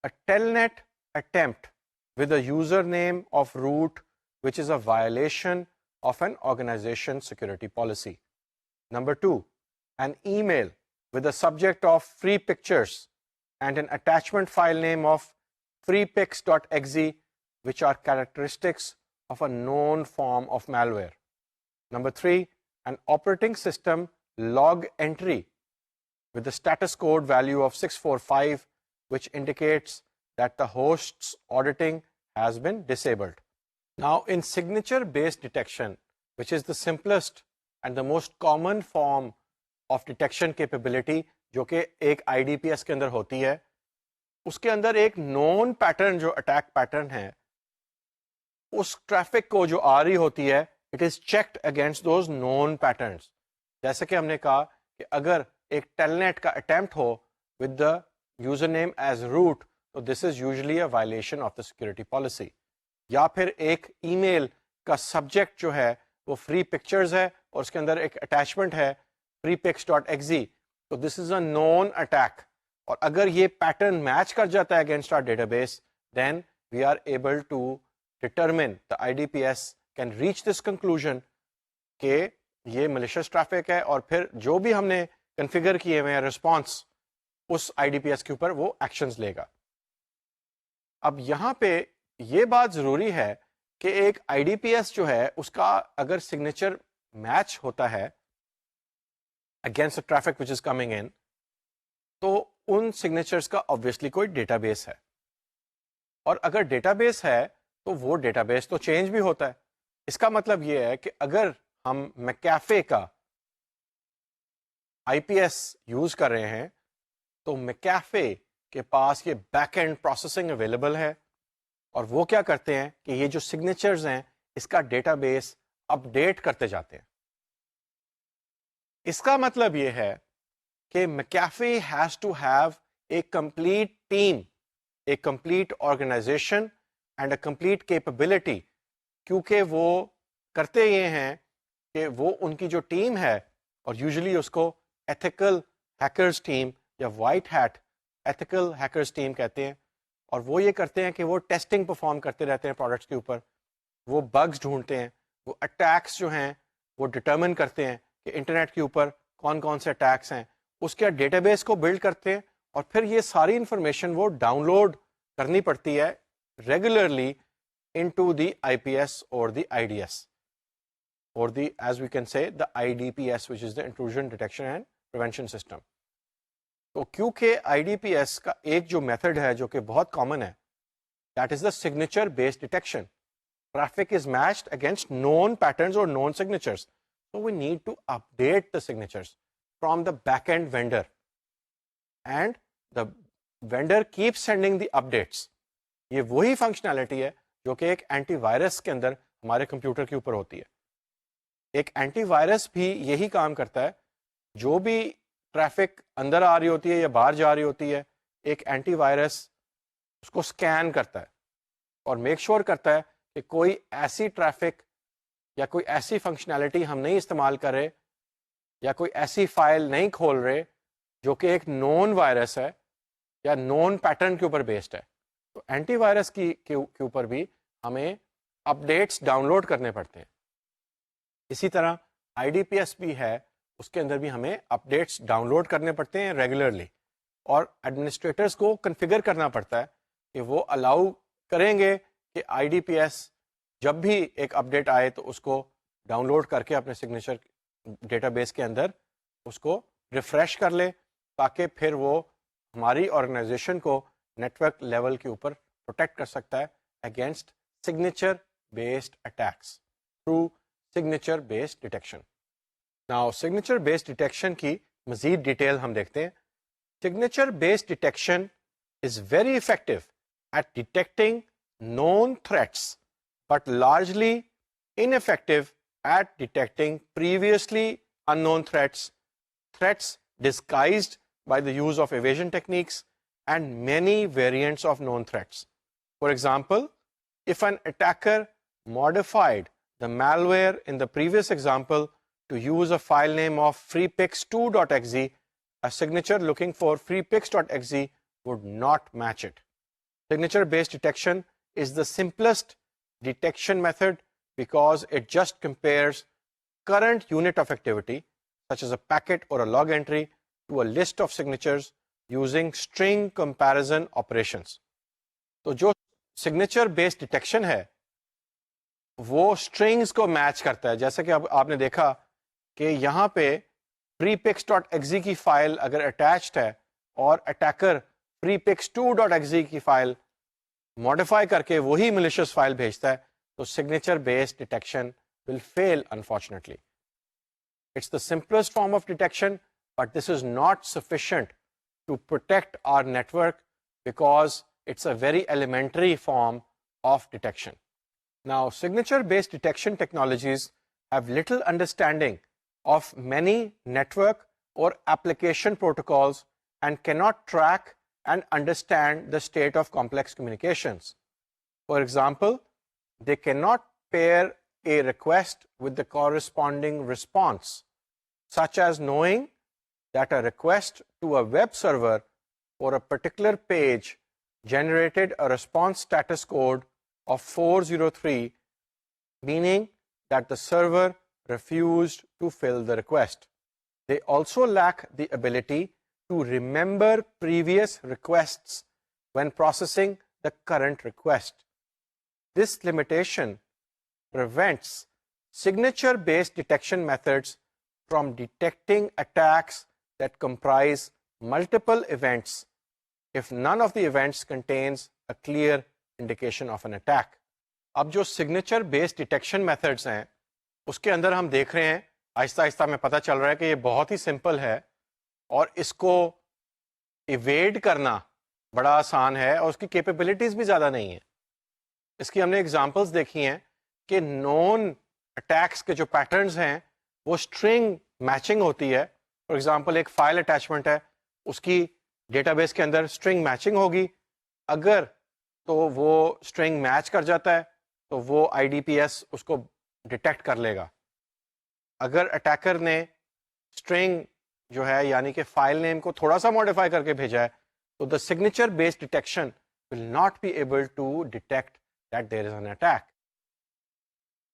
a telnet attempt with a username of root which is a violation of an organization security policy. Number 2, an email with a subject of free pictures and an attachment file name of freepics.exe, which are characteristics of a known form of malware. Number 3, an operating system log entry with the status code value of 645 which indicates that the host's auditing has been disabled. Now, in signature-based detection, which is the simplest and the most common form of detection capability, जो कि एक IDPS के अंदर होती है, उसके अंदर एक नॉन पैटर्न जो अटैक पैटर्न है, उस ट्रैफिक को जो आ रही होती है, it is checked against those non patterns. जैसे कि हमने कहा कि अगर एक टेलनेट का अटेम्प्ट हो with the user name as root, तो this is usually a violation of the security policy. या फिर एक ईमेल का सब्जेक्ट जो है वो फ्री पिक्चर्स है और उसके अंदर एक अटैचमेंट है freepics.exe, तो this is a known attack. और अगर ये पैटर्न मैच कर जाता है against our database, then we are able to determine, the IDPS can reach this conclusion कि ये malicious ट्रैफिक है, और फिर जो भी हमने कॉन्फ़िगर किए हुए हैं रिस्पॉन्स उस IDPS के ऊपर वो एक्शंस लेगा. अब यहाँ पे ये बात जरूरी है कि एक IDPS जो है उसका अगर सिग्नेचर मैच होता है against traffic which is coming in, तो उन सिग्नेचर्स का ऑब्वियसली कोई डेटाबेस है, और अगर डेटाबेस है तो वो डेटाबेस तो चेंज भी होता है. इसका मतलब ये है कि अगर हम मैकैफे का IPS यूज कर रहे हैं, तो मैकैफे के पास ये बैक एंड प्रोसेसिंग अवेलेबल है, और वो क्या करते हैं कि ये जो सिग्नेचर्स हैं इसका डेटाबेस अपडेट करते जाते हैं. इसका मतलब ये है कि McAfee has to have a complete team, a complete organization and a complete capability, क्योंकि वो करते ये हैं कि वो उनकी जो टीम है, और यूजुअली उसको एथिकल हैकर्स टीम या white hat ethical hackers team कहते हैं, और वो ये करते हैं कि वो टेस्टिंग परफॉर्म करते रहते हैं प्रोडक्ट्स के ऊपर, वो बग्स ढूंढते हैं, वो अटैक्स जो हैं वो डिटर्मिन करते हैं कि इंटरनेट के ऊपर कौन कौन से अटैक्स हैं, उसके डेटाबेस को बिल्ड करते हैं, और फिर ये सारी इंफॉर्मेशन वो डाउनलोड करनी पड़ती है रेगुलरली इनटू द IPS और द IDS और the, as we can say, the IDPS which is the intrusion detection and prevention system. तो क्योंकि IDPS का एक जो मेथड है जो कि बहुत कॉमन है, that is the signature based detection. Traffic is matched against known patterns or known signatures. So we need to update the signatures from the backend vendor. And the vendor keeps sending the updates. ये वही functionality है जो कि एक antivirus के अंदर हमारे computer के ऊपर होती है. एक एंटीवायरस भी यही काम करता है. जो भी ट्रैफिक अंदर आ रही होती है या बाहर जा रही होती है, एक एंटीवायरस उसको स्कैन करता है और मेक श्योर करता है कि कोई ऐसी ट्रैफिक या कोई ऐसी फंक्शनैलिटी हम नहीं इस्तेमाल कर रहे या कोई ऐसी फाइल नहीं खोल रहे जो कि एक नॉन वायरस है या नॉन पैटर्न के ऊपर बेस्ड है. तो एंटीवायरस के ऊपर भी हमें अपडेट्स डाउनलोड करने पड़ते हैं. इसी तरह IDPS भी है, उसके अंदर भी हमें अपडेट्स डाउनलोड करने पड़ते हैं रेगुलरली, और एडमिनिस्ट्रेटर्स को कॉन्फ़िगर करना पड़ता है कि वो अलाउ करेंगे कि IDPS जब भी एक अपडेट आए तो उसको डाउनलोड करके अपने सिग्नेचर डेटाबेस के अंदर उसको रिफ्रेश कर ले, ताकि फिर वो हमारी ऑर्गेनाइजेशन को नेटवर्क लेवल के ऊपर प्रोटेक्ट कर सकता है against signature based attacks through signature based detection. Now signature based detection की मजीद डिटेल हम देखते हैं. Signature based detection is very effective eight detecting known threats, but largely ineffective at detecting previously unknown threats, threats disguised by the use of evasion techniques, and many variants of known threats. For example, if an attacker modified the malware in the previous example to use a file name of freepix2.exe, a signature looking for freepix.exe would not match it. Signature-based detection is the simplest detection method because it just compares current unit of activity, such as a packet or a log entry, to a list of signatures using string comparison operations. तो जो signature based detection है वो strings को match करता है. जैसे कि अब आपने देखा कि यहाँ पे prepix.exe की फाइल अगर अटैच्ड है और अटैकर freepix2.exe की फाइल मॉडिफाई करके वही malicious फाइल भेजता है, तो signature based detection will fail unfortunately. It's the simplest form of detection, but this is not sufficient to protect our network because it's a very elementary form of detection. Now, signature-based detection technologies have little understanding of many network or application protocols and cannot track and understand the state of complex communications. For example, they cannot pair a request with the corresponding response, such as knowing that a request to a web server for a particular page generated a response status code of 403, meaning that the server refused to fill the request. They also lack the ability to remember previous requests when processing the current request. This limitation prevents signature-based detection methods from detecting attacks that comprise multiple events if none of the events contains a clear indication of an attack. अब जो signature based detection methods हैं उसके अंदर हम देख रहे हैं आहिस्ता आहिस्ता में पता चल रहा है कि ये बहुत ही सिंपल है और इसको इवेड करना बड़ा आसान है और उसकी कैपेबिलिटीज भी ज़्यादा नहीं है. इसकी हमने एग्जांपल्स देखी हैं कि नॉन अटैक्स के जो पैटर्न्स हैं वो स्ट्रिंग मैचिंग होती है. फॉर एग्जांपल एक फाइल अटैचमेंट है, उसकी डेटाबेस के अंदर स्ट्रिंग मैचिंग होगी. अगर तो वो स्ट्रिंग मैच कर जाता है तो वो आईडीपीएस उसको डिटेक्ट कर लेगा. अगर अटैकर ने स्ट्रिंग जो है यानी कि फाइल नेम को थोड़ा सा मॉडिफाई करके भेजा है तो the signature based detection will not be able to detect that there is an attack.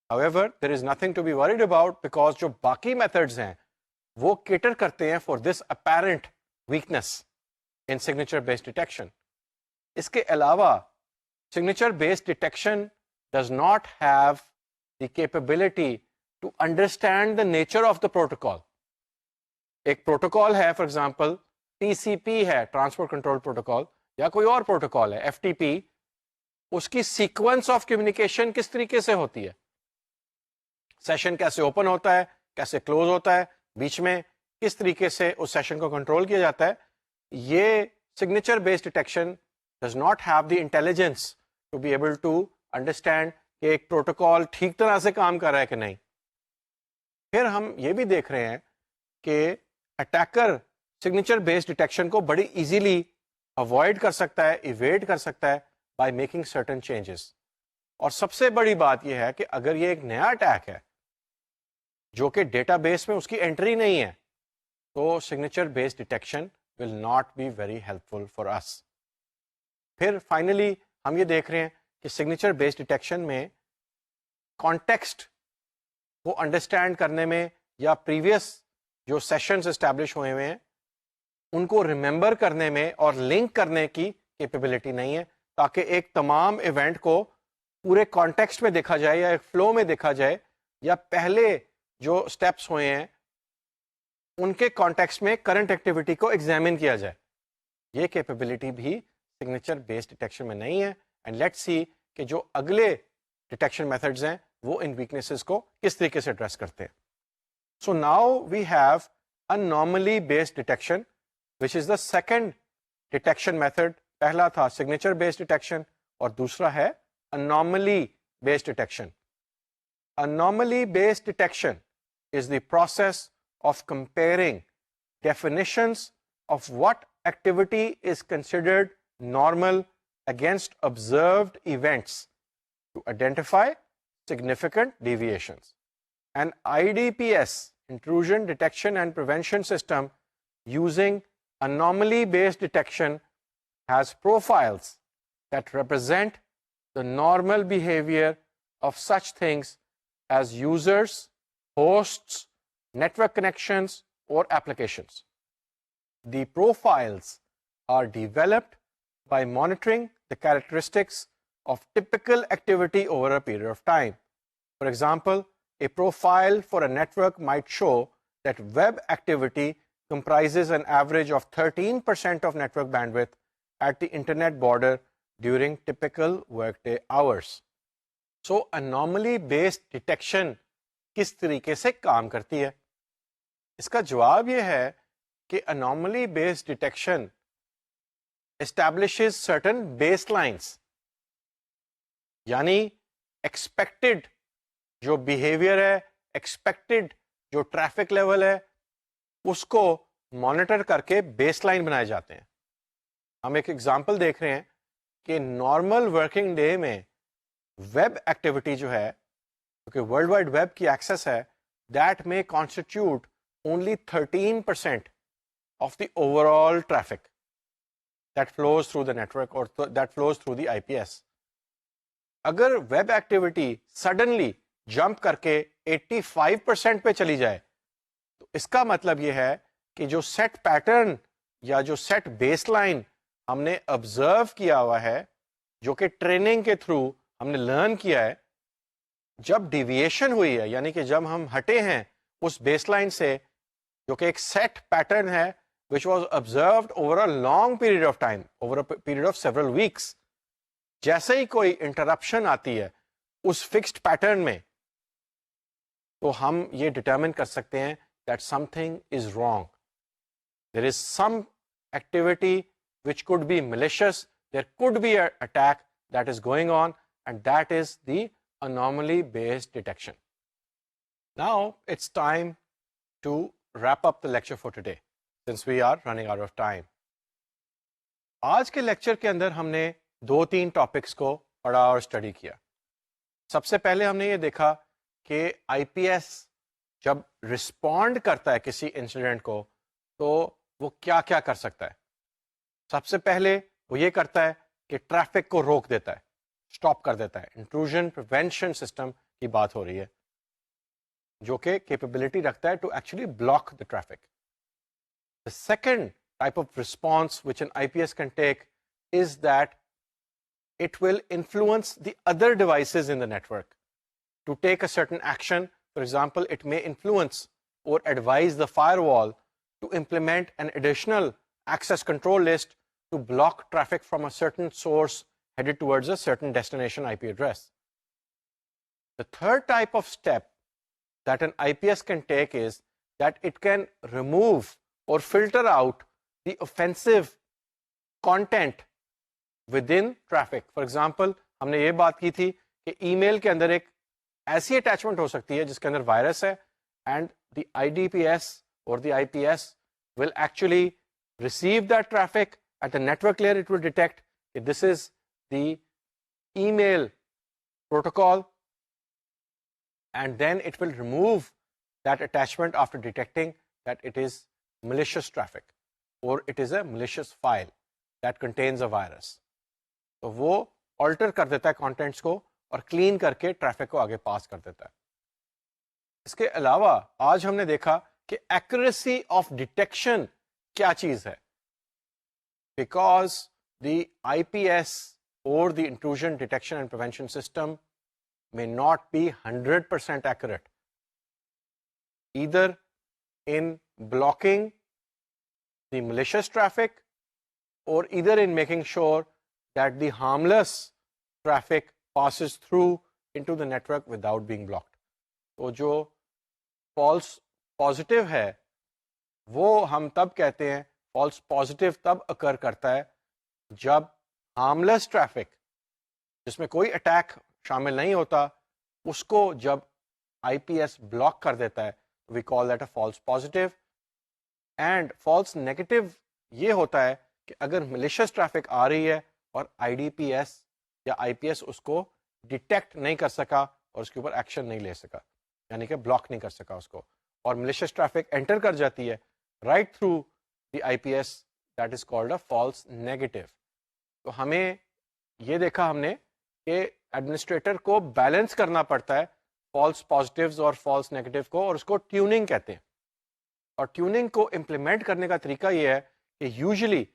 However, there is nothing to be worried about because जो बाकी methods हैं वो cater करते हैं for this apparent weakness in signature based detection. इसके अलावा signature based detection does not have the capability to understand the nature of the protocol. एक protocol है for example TCP है Transport Control Protocol या कोई और protocol है FTP, उसकी sequence of communication किस तरीके से होती है, सेशन कैसे ओपन होता है, कैसे क्लोज होता है, बीच में किस तरीके से उस सेशन को कंट्रोल किया जाता है, ये signature based detection does not have the intelligence to be able to understand कि एक प्रोटोकॉल ठीक तरह से काम कर रहा है कि नहीं. फिर हम ये भी देख रहे हैं कि अटैकर सिग्नेचर बेस्ड डिटेक्शन को बड़ी इजीली अवॉइड कर सकता है, इवेड कर सकता है बाय मेकिंग सर्टेन चेंजेस. और सबसे बड़ी बात यह है कि अगर ये एक नया अटैक है जो कि डेटाबेस में उसकी एंट्री नहीं है तो signature based detection will not be very helpful for us. फिर फाइनली हम ये देख रहे हैं कि सिग्नेचर बेस्ड डिटेक्शन में कॉन्टेक्स्ट को अंडरस्टैंड करने में या प्रीवियस जो सेशंस एस्टैब्लिश हुए हुए हैं उनको रिमेंबर करने में और लिंक करने की कैपेबिलिटी नहीं है ताकि एक तमाम इवेंट को पूरे कॉन्टेक्स्ट में देखा जाए या एक फ्लो में देखा जाए या पहले जो स्टेप्स हुए हैं उनके कॉन्टेक्स्ट में करंट एक्टिविटी को एग्जामिन किया जाए. ये कैपेबिलिटी भी सिग्नेचर बेस्ड डिटेक्शन में नहीं है. एंड लेट्स सी कि जो अगले डिटेक्शन मेथड्स हैं वो इन वीकनेसेस को किस तरीके से एड्रेस करते हैं. So now we have anomaly based detection which is the second detection method. पहला था सिग्नेचर बेस्ड डिटेक्शन और दूसरा है anomaly based detection. Anomaly based detection is the process of comparing definitions of what activity is considered normal against observed events to identify significant deviations. An IDPS, intrusion detection and prevention system, using anomaly based detection has profiles that represent the normal behavior of such things as users, hosts, network connections, or applications. The profiles are developed by monitoring the characteristics of typical activity over a period of time. For example, a profile for a network might show that web activity comprises an average of 13% of network bandwidth at the internet border during typical workday hours. So anomaly based detection किस तरीके से काम करती है? इसका जवाब यह है कि anomaly based detection establishes certain baselines, यानी expected जो behavior है, expected जो ट्रैफिक लेवल है, उसको मॉनिटर करके बेसलाइन बनाए जाते हैं. हम एक एग्जांपल देख रहे हैं कि नॉर्मल वर्किंग डे में वेब एक्टिविटी जो है, क्योंकि वर्ल्ड वाइड वेब की एक्सेस है, that may constitute only 13% of the overall traffic that flows through the network और that flows through the IPS. अगर वेब एक्टिविटी सडनली जंप करके 85% पे चली जाए, तो इसका मतलब यह है कि जो सेट पैटर्न या जो सेट बेसलाइन हमने ऑब्जर्व किया हुआ है, जो कि ट्रेनिंग के थ्रू हमने लर्न किया है, जब डिविएशन हुई है, यानी कि जब हम हटे हैं उस बेसलाइन से, जो कि एक सेट पैटर्न है which was observed over a long period of time, over a period of several weeks, जैसे ही कोई इंटरप्शन आती है उस फिक्स्ड पैटर्न में, तो हम ये डिटरमिन कर सकते हैं that something is wrong. There is some activity which could be malicious, there could be an attack that is going on, and that is the anomaly based detection. Now it's time to wrap up the lecture for today since we are running out of time. आज के lecture के अंदर हमने 2-3 topics को पढ़ा और study किया. सबसे पहले हमने ये देखा कि आईपीएस जब रिस्पॉन्ड करता है किसी इंसिडेंट को, तो वो क्या क्या कर सकता है. सबसे पहले वो ये करता है कि ट्रैफिक को रोक देता है, स्टॉप कर देता है. इंट्रूजन प्रिवेंशन सिस्टम की बात हो रही है, जो कि कैपेबिलिटी रखता है to actually block the traffic. The second type of response which an IPS can take is that it will influence the other devices in the network to take a certain action. For example, it may influence or advise the firewall to implement an additional access control list to block traffic from a certain source headed towards a certain destination IP address. The third type of step that an IPS can take is that it can remove or filter out the offensive content within traffic. For example, हमने ये बात की थी कि email के अंदर एक ऐसी अटैचमेंट हो सकती है जिसके अंदर वायरस है, and the IDPS or the IPS will actually receive that traffic. At the network layer, it will detect that this is the email protocol, and then it will remove that attachment after detecting that it is malicious traffic or it is a malicious file that contains a virus. तो वो alter कर देता है contents को और clean करके traffic को आगे पास कर देता है. इसके अलावा आज हमने देखा कि एक्यूरेसी ऑफ डिटेक्शन क्या चीज है, बिकॉज द आईपीएस और the intrusion detection and prevention system may not be 100% accurate either in blocking the malicious traffic or either in making sure that the harmless traffic passes through into the network without being blocked. तो जो false positive है वो हम तब कहते हैं, false positive तब occur करता है जब harmless traffic जिसमें कोई अटैक शामिल नहीं होता, उसको जब आईपीएस ब्लॉक कर देता है, we call that a false positive. And false negative ये होता है कि अगर मलिशियस ट्रैफिक आ रही है और आईडीपीएस या आईपीएस उसको डिटेक्ट नहीं कर सका और उसके ऊपर एक्शन नहीं ले सका, यानी कि ब्लॉक नहीं कर सका उसको, और मलिशियस ट्रैफिक एंटर कर जाती है right through the IPS, that is called a false negative. तो हमें ये देखा हमने कि एडमिनिस्ट्रेटर को बैलेंस करना पड़ता है फॉल्स पॉजिटिव्स और फॉल्स नेगेटिव को, और उसको ट्यूनिंग कहते हैं. और ट्यूनिंग को इम्प्लीमेंट करने का तरीका ये है कि यूजुअली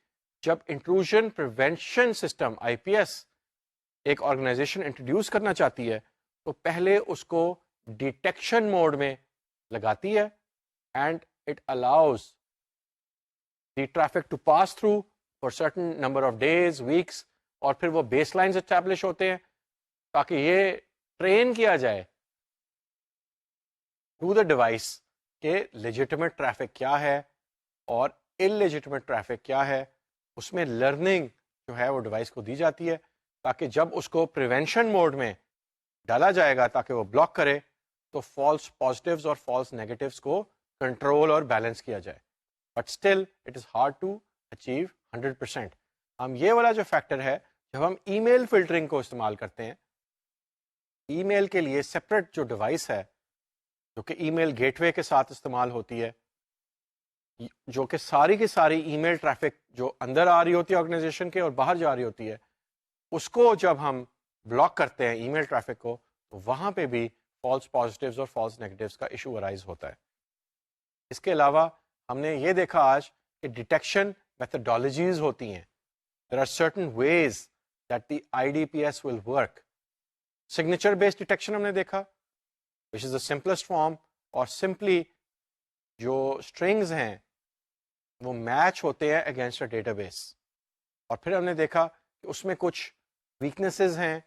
जब इंट्रूजन प्रिवेंशन सिस्टम आईपीएस एक ऑर्गेनाइजेशन इंट्रोड्यूस करना चाहती है, तो पहले उसको डिटेक्शन मोड में लगाती है, and it allows the traffic to pass through for certain number of days weeks, और फिर वो बेस लाइन्स एस्टैब्लिश होते हैं ताकि ये ट्रेन किया जाए टू द डिवाइस के लेजिटिमेट ट्रैफिक क्या है और इलेजिटिमेट ट्रैफिक क्या है। उसमें लर्निंग जो है वो डिवाइस को दी जाती है ताकि जब उसको प्रिवेंशन मोड में डाला जाएगा ताकि वो ब्लॉक करे तो फॉल्स पॉजिटिव्स और फॉल्स नेगेटिव्स को कंट्रोल और बैलेंस किया जाए। But still it is hard to achieve 100%। हम ये वाला जो फैक्टर है, जब हम ईमेल फिल्टरिंग को इस्तेमाल करते हैं, ईमेल के लिए सेपरेट जो डिवाइस है जो कि ईमेल गेटवे के साथ इस्तेमाल होती है, जो कि सारी की सारी ईमेल ट्रैफिक जो अंदर आ रही होती है ऑर्गेनाइजेशन के और बाहर जा रही होती है, उसको जब हम ब्लॉक करते हैं ईमेल ट्रैफिक को, तो वहाँ पे भी फॉल्स पॉजिटिव्स और फॉल्स नेगेटिव्स का इशू अराइज होता है। इसके अलावा हमने ये देखा आज कि डिटेक्शन मेथडोलॉजीज होती हैं। There are certain ways that the IDPS will work. Signature based detection हमने देखा, which is the simplest form, और सिंपली जो स्ट्रिंग्स हैं वो मैच होते हैं अगेंस्ट अ डेटाबेस। और फिर हमने देखा कि उसमें कुछ वीकनेसेस हैं,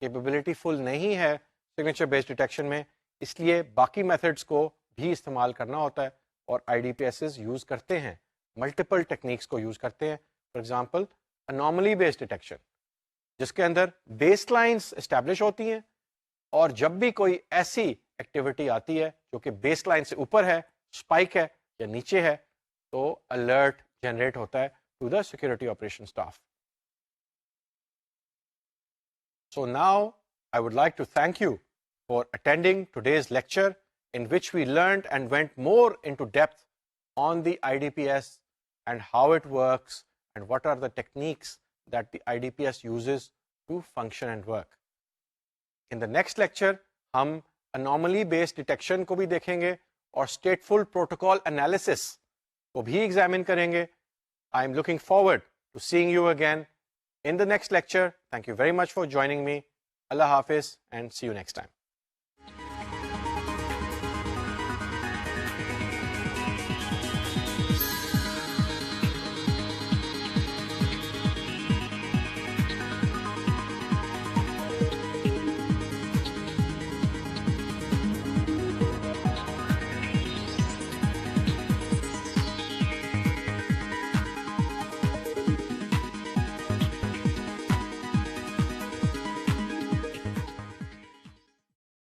कैपेबिलिटी फुल नहीं है सिग्नेचर बेस्ड डिटेक्शन में, इसलिए बाकी मेथड्स को भी इस्तेमाल करना होता है और IDPS यूज़ करते हैं, मल्टीपल टेक्निक्स को यूज़ करते हैं। For example anomaly based detection, जिसके अंदर बेस लाइन्स इस्टेब्लिश होती हैं और जब भी कोई ऐसी एक्टिविटी आती है जो कि बेस लाइन से ऊपर है, स्पाइक है या नीचे है, तो अलर्ट जनरेट होता है to the security operation staff. So now I would like to thank you for attending today's lecture, in which we learned and went more into depth on the IDPS and how it works and what are the techniques that the IDPS uses to function and work. In the next lecture, हम anomaly based detection को भी देखेंगे और stateful protocol analysis को भी examine करेंगे. I am looking forward to seeing you again in the next lecture. Thank you very much for joining me. Allah Hafiz and see you next time.